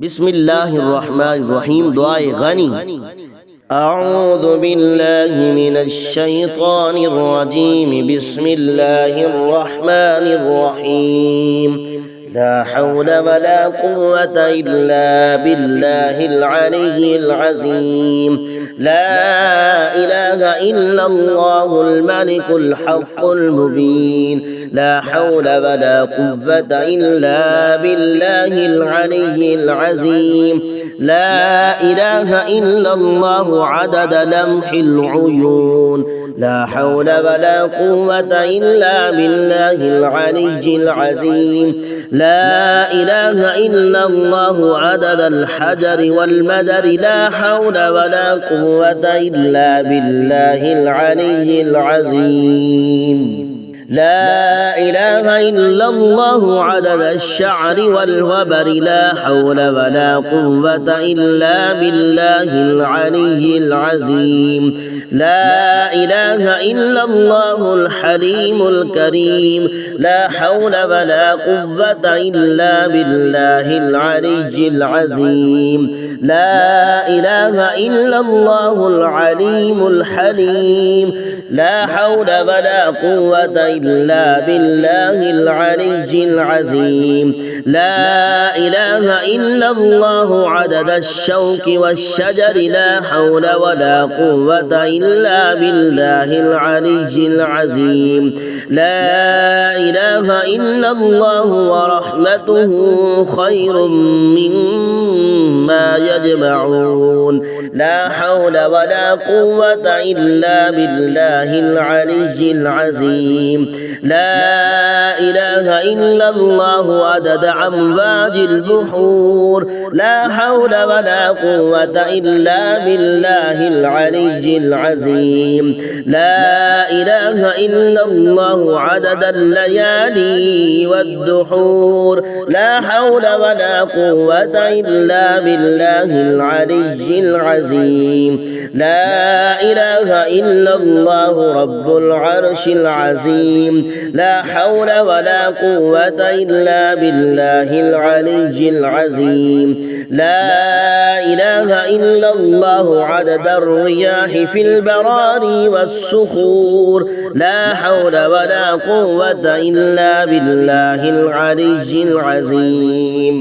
বিসমিল্লাহির রহমানির রহিম। দোয়ায়ে গানি। أعوذ بالله من الشيطان الرجيم. بسم الله الرحمن الرحيم. لا حول ولا قوة إلا بالله العلي العظيم. لا إله إلا الله الملك الحق المبين. لا حول ولا قوة إلا بالله العلي العظيم. لا إله إلا الله عدد لمح العيون. لا حول ولا قوة إلا بالله العلي العظيم. لا إله إلا الله عدد الحجر والمدر. لا حول ولا قوة إلا بالله العلي العظيم. لا إله إلا الله عدد الشعر والوبر. لا حول ولا قوة إلا بالله العلي العظيم. لا إله إلا الله الحليم الكريم. لا حول ولا قوة إلا بالله العلي العظيم. لا إله إلا الله العليم الحليم. لا حول ولا قوة إلا بالله العلي العظيم. لا إله إلا الله عدد الشوك والشجر. لا حول ولا قوة إلا بالله العلي العظيم. لا إله إلا الله ورحمته خير مما يجمعون. لا حول ولا قوة إلا بالله العلي العظيم. لا إله إلا الله عدد أمواج البحور. لا حول ولا قوة إلا بالله العلي العظيم. لا إله إلا الله عدد الليالي والدحور. لا حول ولا قوة إلا بالله العلي العظيم. لا إله إلا الله رب العرش العظيم. لا حول ولا قوة إلا بالله العلي العظيم. لا إله إلا الله عدد الرياح في البراري والصخور. لا حول ولا قوة إلا بالله العلي العظيم.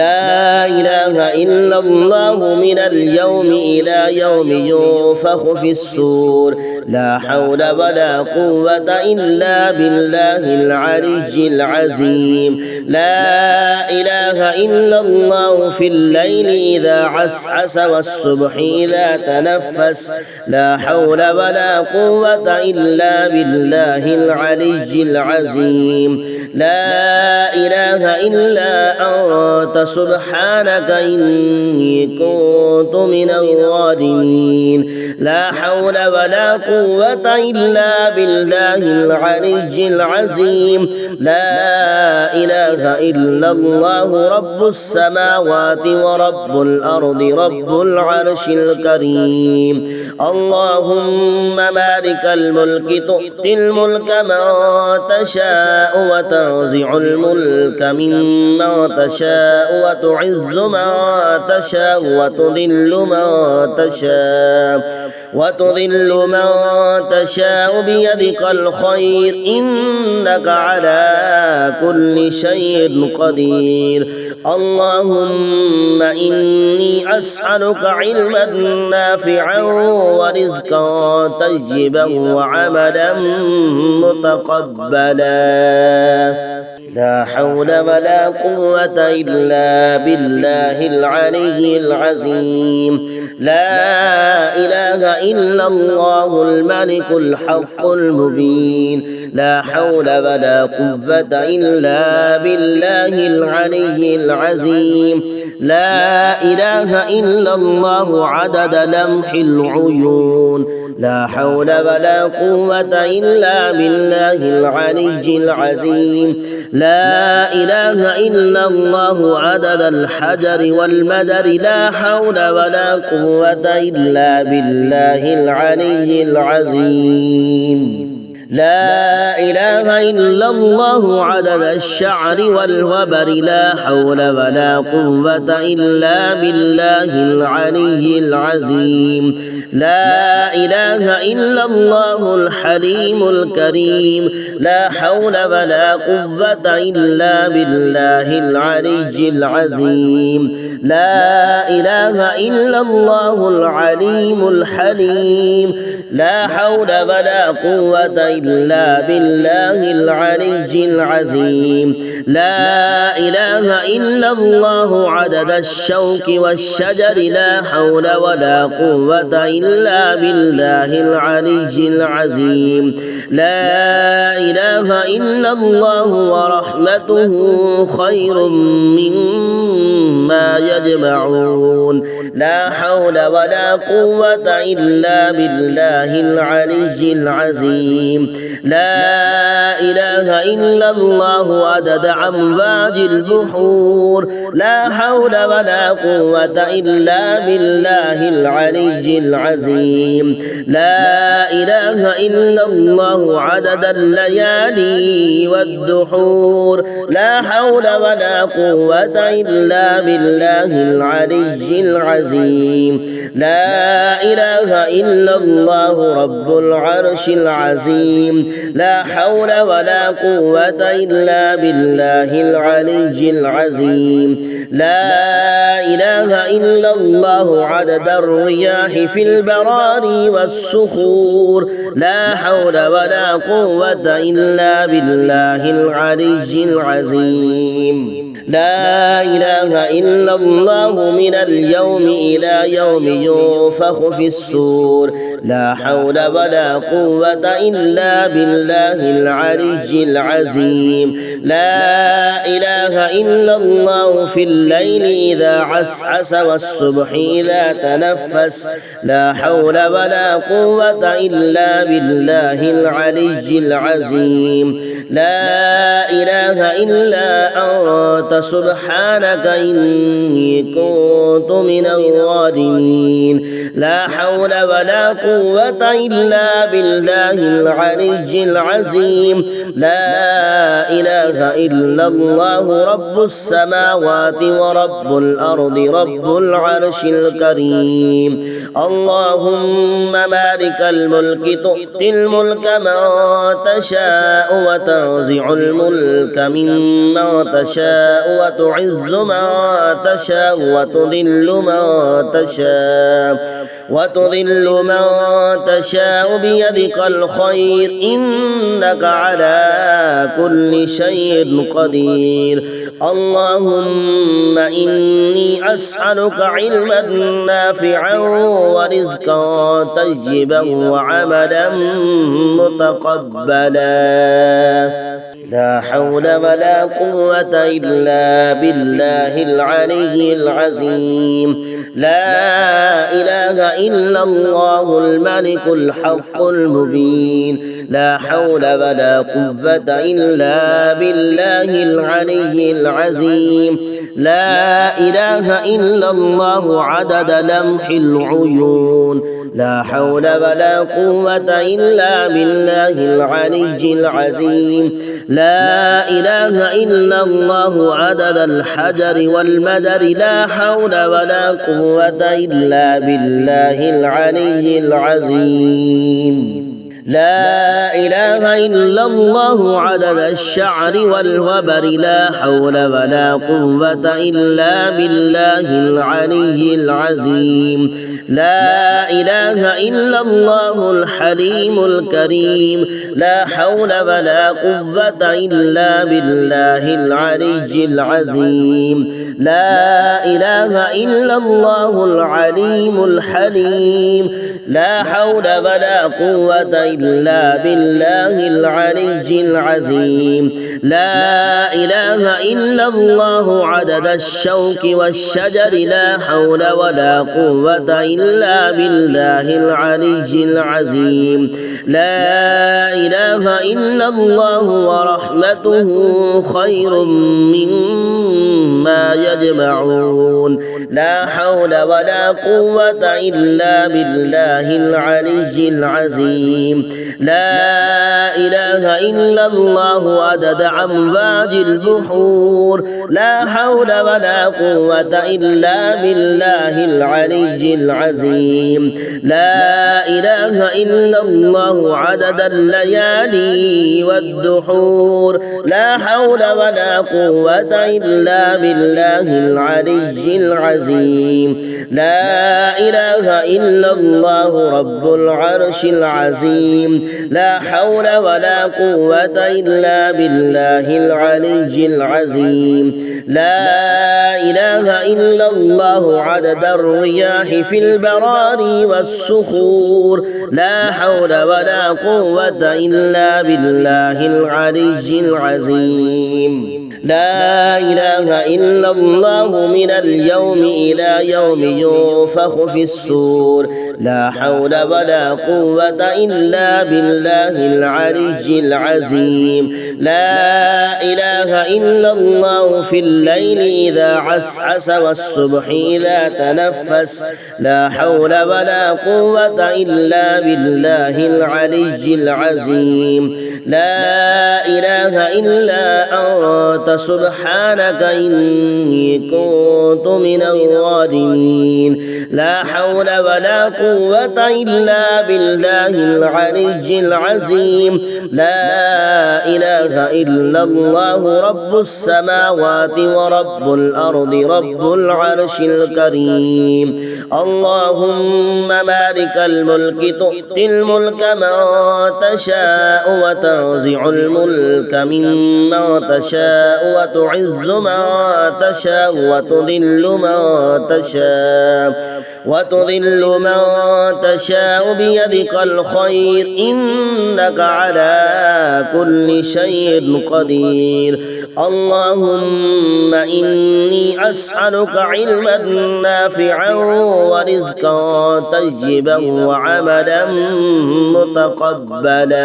لا إله إلا الله من اليوم إلى يوم ينفخ في الصور. لا حول ولا قوة إلا بالله العلي العظيم. لا إله إلا الله في الليل إذا عسعس والصبح إذا تنفس. لا حول ولا قوة إلا بالله العلي العظيم. لا إله إلا أنت سبحانك إني كنت من الظالمين. لا حول ولا قوة إلا بالله العلي العظيم. لا إله إلا الله رب السماوات ورب الأرض رب العرش الكريم. اللهم مالك الملك تؤتي الملك من تشاء وتنزع الملك ممن تشاء وتعز من تشاء وتذل من تشاء بيدك الخير إنك على كل شيء قدير. اللهم إني أسألك علما نافعا ورزقا طيبا وعملا متقبلا. لا حول ولا قوة إلا بالله العلي العظيم. لا إله إلا الله الملك الحق المبين. لا حول ولا قوة إلا بالله العلي العظيم. لا إله إلا الله عدد لمح العيون. لا حول ولا قوة إلا بالله العلي العظيم. لا إله إلا الله عدد الحجر والمدر. لا حول ولا قوة إلا بالله العلي العظيم. لا إله إلا الله عدد الشعر والوبر لا حول ولا قوة إلا بالله العلي العظيم لا إله إلا الله الحليم الكريم لا حول ولا قوة إلا بالله العلي العظيم لا إله إلا الله العليم الحليم لا حول ولا قوة إلا بالله العلي العظيم لا إله إلا الله عدد الشوك والشجر لا حول ولا قوة إلا بالله العلي العظيم لا إله إلا الله ورحمته خير مما يجمعون لا حول ولا قوة إلا بالله العلي العظيم لا إله إلا الله عدد أمواج البحور لا حول ولا قوة إلا بالله العلي العظيم لا إله إلا الله عدد الليالي والدحور لا حول ولا قوة إلا بالله العلي العظيم لا إله إلا الله رب العرش العظيم لا حول ولا قوة إلا بالله العلي العظيم لا إله إلا الله عدد الرياح في البراري والصخور لا حول ولا قوة إلا بالله العلي العظيم لا إله إلا الله من اليوم إلى يوم ينفخ في الصور لا حول ولا قوة إلا بالله العلي العظيم لا إله إلا الله في الليل إذا عسعس والصبح إذا تنفس لا حول ولا قوة إلا بالله العلي العظيم لا إله إلا أنت سبحانك إني كنت من الظالمين لا حول ولا قوة إلا بالله العلي العظيم لا إله إلا الله رب السماوات ورب الأرض رب العرش الكريم اللهم مالك الملك تؤتي الملك من تشاء وتنزع الملك ممن تشاء وتعز من تشاء وتذل من تشاء بيدك الخير إنك على كل شيء قدير اللهم إني أسألك علما نافعا ورزقا طيبا وعملا متقبلا لا حول ولا قوة إلا بالله العلي العظيم لا إله إلا الله الملك الحق المبين لا حول ولا قوة إلا بالله العلي العظيم لا إله إلا الله عدد لمح العيون لا حول ولا قوة إلا بالله العلي العظيم لا إله إلا الله عدد الحجر والمدر لا حول ولا قوة إلا بالله العلي العظيم لا إله إلا الله عدد الشعر والوبر لا حول ولا قوة إلا بالله العلي العظيم لا إله إلا الله الحليم الكريم لا حول ولا قوة إلا بالله العلي العظيم لا إله إلا الله العليم الحليم لا حول ولا قوة إلا بالله العلي العظيم لا إله إلا الله عدد الشوك والشجر لا حول ولا قوة إلا بالله العلي العظيم لا إله إلا الله ورحمته خير مما مما يجمعون لا حول ولا قوة إلا بالله العلي العظيم لا إله إلا الله عدد أمواج البحور لا حول ولا قوة إلا بالله العلي العظيم لا إله إلا الله عدد الليالي والدحور لا حول ولا قوة إلا بالله العلي العظيم لا إله إلا الله رب العرش العظيم لا حول ولا قوة إلا بالله العلي العظيم لا إله إلا الله عدد الرياح في البراري والصخور لا حول ولا قوة إلا بالله العلي العظيم لا إله إلا الله من اليوم إلى يوم ينفخ في الصور لا حول ولا قوة إلا بالله العلي العظيم لا إله إلا الله في الليل إذا عسعس والصبح إذا تنفس لا حول ولا قوة إلا بالله العلي العظيم لا إله إلا أنت سبحانك إني كنت من الظالمين لا حول ولا قوة إلا بالله العلي العظيم لا إله إلا الله رب السماوات ورب الأرض رب العرش الكريم اللهم مالك الملك تؤتي الملك من تشاء وتنزع الملك ممن تشاء وتعز من تشاء وتذل من تشاء بيدك الخير إنك على كل شيء قدير اللهم إني أسألك علما نافعا ورزقا طيبا وعملا متقبلا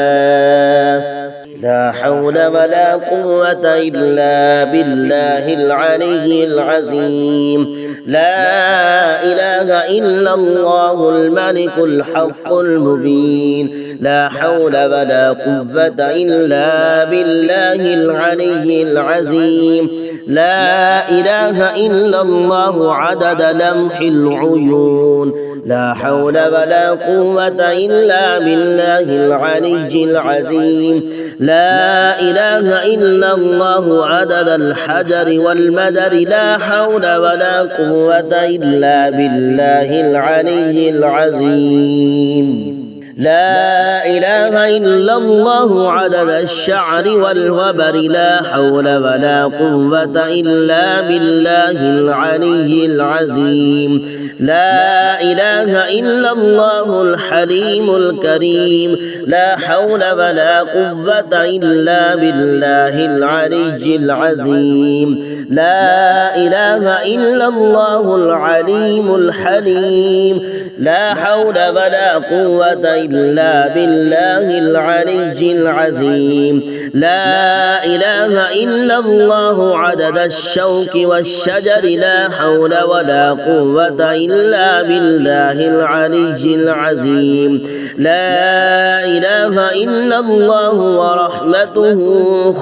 لا حول ولا قوة إلا بالله العلي العظيم لا إله إلا الله الملك الحق المبين لا حول ولا قوة إلا بالله العلي العظيم لا إله إلا الله عدد لمح العيون لا حول ولا قوة إلا بالله العلي العظيم لا إله إلا الله عدد الحجر والمدر لا حول ولا قوة إلا بالله العلي العظيم لا إله إلا الله عدد الشعر والوبر لا حول ولا قوة إلا بالله العلي العظيم لا إله إلا الله الحليم الكريم لا حول ولا قوة إلا بالله العلي العظيم لا إله إلا الله العليم الحليم لا حول ولا قوة إلا بالله العلي العظيم لا إله إلا الله عدد الشوك والشجر لا حول ولا قوة إلا بالله العلي العظيم لا إله إلا الله ورحمته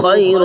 خير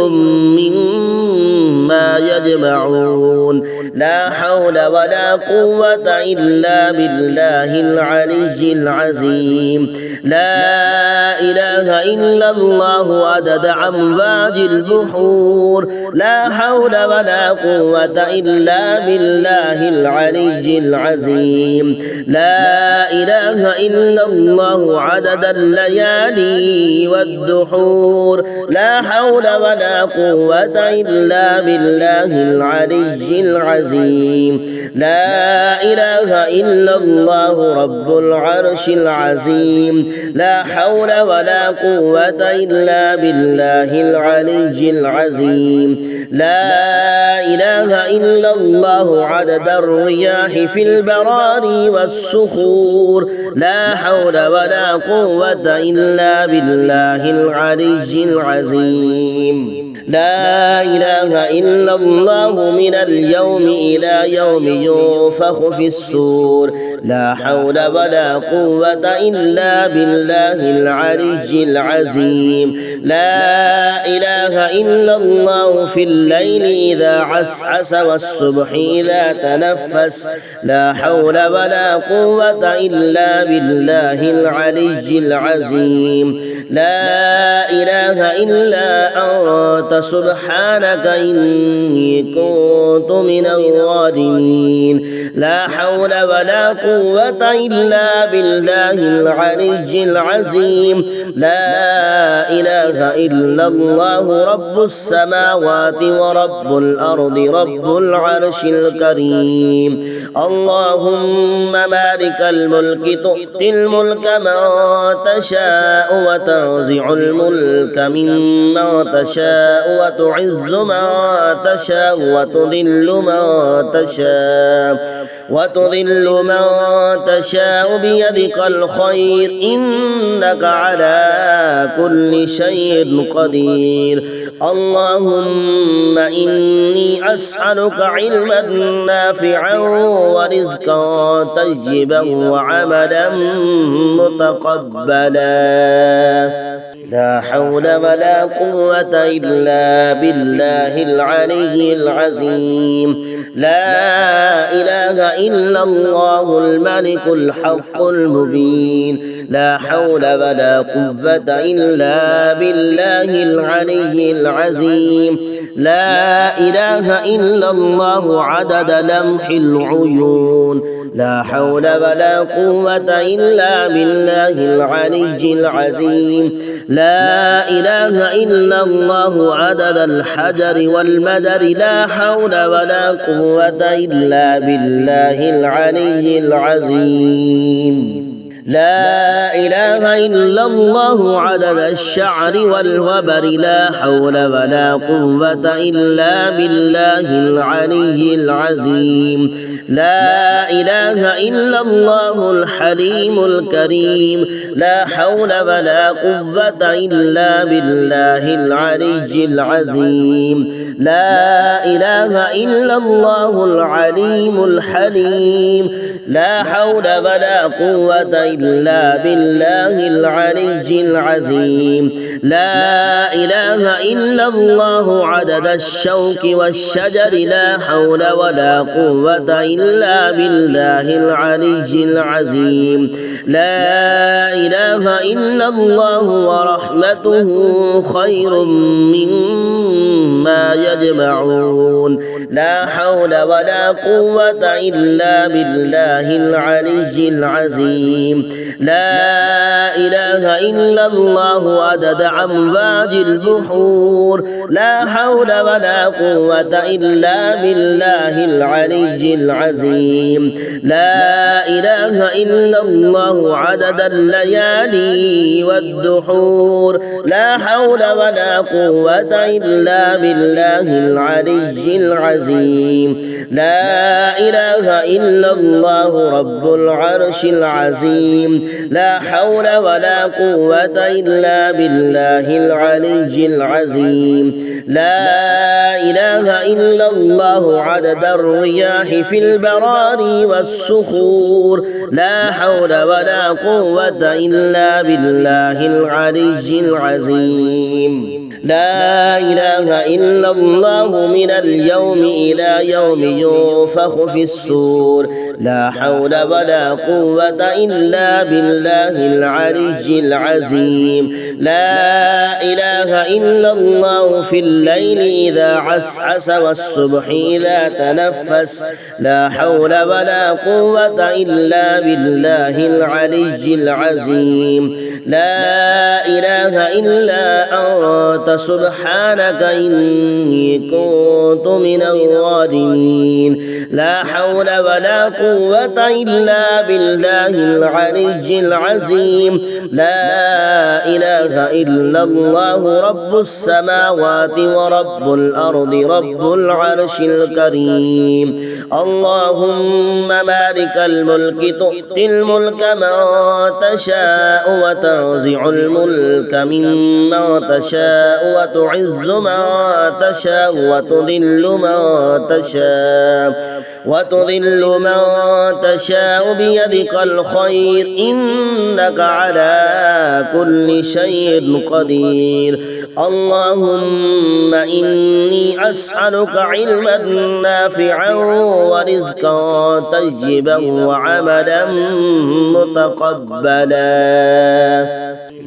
مما يجمعون لا حول ولا قوة إلا بالله العلي العظيم لا إله إلا الله عدد أمواج البحور لا حول ولا قوة إلا بالله العلي العظيم لا إله إلا الله عدد الليالي والدحور لا حول ولا قوة إلا بالله العلي العظيم لا إله إلا الله رب العرش العظيم لا حول ولا قوة إلا بالله العلي العظيم لا إله إلا الله عدد الرياح في البراري والصخور لا حول ولا قوة إلا بالله العلي العظيم لا إله إلا الله من اليوم إلى يوم ينفخ في الصور لا حول ولا قوة إلا بالله العلي العظيم لا إله إلا الله في الليل إذا عسعس والصبح إذا تنفس لا حول ولا قوة إلا بالله العلي العظيم لا إله إلا أنت سبحانك إني كنت من الظالمين لا حول ولا قوة إلا بالله العلي العظيم لا إله إلا الله رب السماوات ورب الأرض رب العرش الكريم اللهم مالك الملك تؤتي الملك من تشاء وتنزع الملك ممن تشاء وتعز من تشاء وتذل من تشاء بيدك الخير إنك على كل شيء قدير اللهم إني أسألك علما نافعا ورزقا طيبا وعملا متقبلا لا حول ولا قوة إلا بالله العلي العظيم لا إله إلا الله الملك الحق المبين لا حول ولا قوة إلا بالله العلي العظيم لا إله إلا الله عدد لمح العيون لا حول ولا قوة إلا بالله العلي العظيم لا إله إلا الله عدد الحجر والمدر لا حول ولا قوة إلا بالله العلي العظيم لا إله إلا الله عدد الشعر والوبر لا حول ولا قوة إلا بالله العلي العظيم لا إله إلا الله الحليم الكريم لا حول ولا قوة إلا بالله العلي العظيم لا إله إلا الله العليم الحليم لا حول ولا قوة إلا بالله العلي العظيم لا إله إلا الله عدد الشوك والشجر لا حول ولا قوة إلا بالله العلي العظيم لا إله إلا الله ورحمته خير مما يجمعون لا حول ولا قوة إلا بالله العلي العظيم لا إله إلا الله عدد أمواج البحور لا حول ولا قوة إلا بالله العلي العظيم لا إله إلا الله عدد الليالي والدحور لا حول ولا قوة إلا بالله العلي العظيم لا إله إلا الله رب العرش العظيم لا حول ولا قوة إلا بالله العلي العظيم لا إله إلا الله عدد الرياح في البراري والصخور لا حول ولا قوة إلا بالله العلي العظيم لا إله إلا الله من اليوم إلى يوم ينفخ في الصور لا حول ولا قوة إلا بالله العلي العظيم لا إله إلا الله في الليل إذا عسعس والصبح إذا تنفس لا حول ولا قوة إلا بالله العلي العظيم لا إله إلا أنت سبحانك إني كنت من الظالمين لا حول ولا قوة إلا بالله العلي العظيم لا إله إله إلا الله رب السماوات ورب الأرض رب العرش الكريم. اللهم مالك الملك تؤتي الملك من تشاء وتنزع الملك ممن تشاء وتعز من تشاء وتذل من تشاء بيدك الخير إنك على كل شيء قدير. اللهم إني أسألك علما نافعا ورزقا طيبا وعملا متقبلا.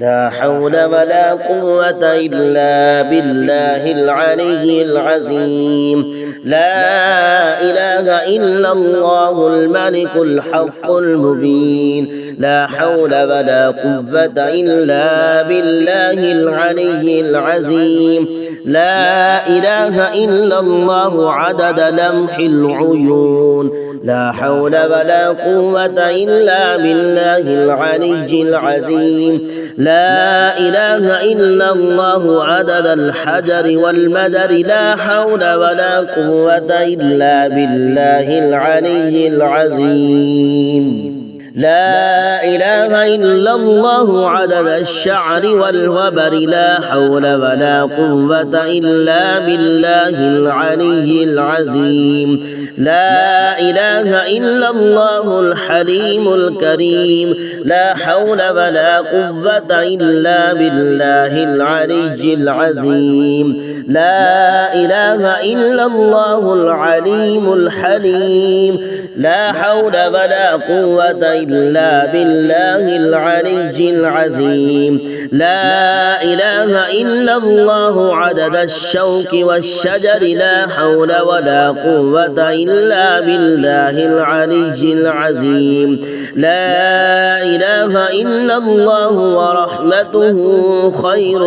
لا حول ولا قوة إلا بالله العلي العظيم. لا إله إلا الله الملك الحق المبين. لا حول ولا قوة إلا بالله العلي العظيم. لا إله إلا الله عدد لمح العيون. لا حول ولا قوة إلا بالله العلي العظيم. لا إله إلا الله عدد الحجر والمدر. لا حول ولا قوة إلا بالله العلي العظيم. لا إله إلا الله عدد الشعر والوبر. لا حول ولا قوة إلا بالله العلي العظيم. لا إله إلا الله الحليم الكريم. لا حول ولا قوة إلا بالله العلي العظيم. لا إله إلا الله العليم الحليم. لا حول ولا قوة إلا بالله العلي العظيم. لا إله إلا الله عدد الشوك والشجر. لا حول ولا قوة إلا بالله العلي العظيم. لا إله إلا الله ورحمته خير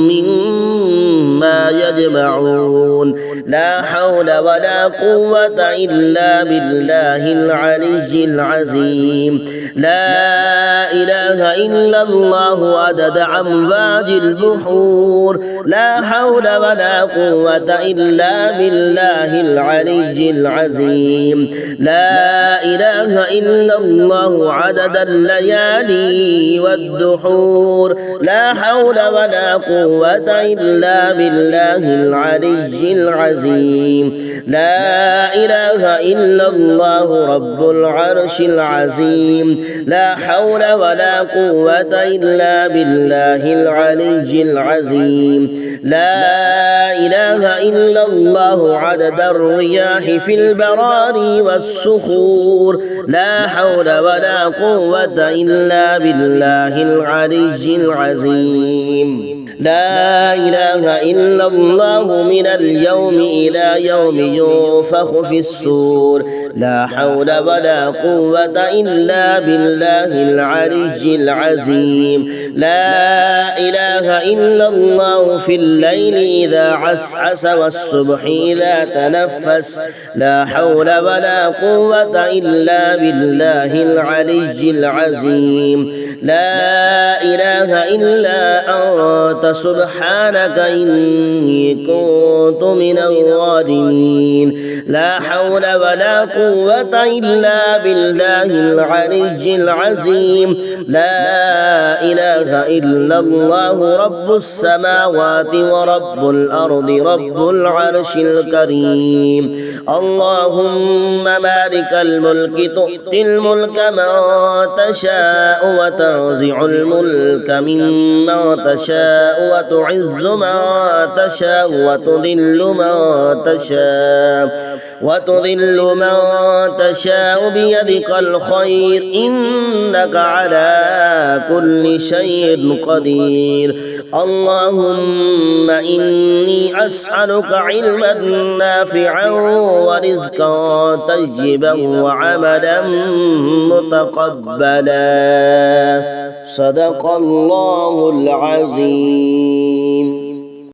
مما يجمعون. لا حول ولا قوة إلا بالله العلي العظيم. لا إله إلا الله عدد أمواج البحور. لا حول ولا قوة إلا بالله العلي العظيم. لا إله إلا الله عدد الليالي والدحور. لا حول ولا قوة إلا بالله العلي العظيم. لا إله إلا الله رب العرش العظيم. لا حول ولا قوة إلا بالله العلي العظيم. لا إله إلا الله عدد الرياح في البراري والصخور. لا حول ولا قوة إلا بالله العلي العظيم. لا إله إلا الله من اليوم إلى يوم ينفخ في الصور. لا حول ولا قوة إلا بالله العلي العظيم. لا إله إلا الله في الليل إذا عسعس والصبح إذا تنفس. لا حول ولا قوة إلا بالله العلي العظيم. لا إله إلا أنت سبحانك إني كنت من الظالمين. لا حول ولا قوة إلا بالله العلي العظيم. لا إله إلا الله رب السماوات ورب الأرض رب العرش الكريم. اللهم مالك الملك تؤتي الملك من تشاء وتنزع الملك ممن تشاء وتعز من تشاء وتذل من تشاء بيدك الخير إنك على كل شيء قدير. اللهم إني أسألك علما نافعا ورزقا طيبا وعملا متقبلا. صدق الله العظيم.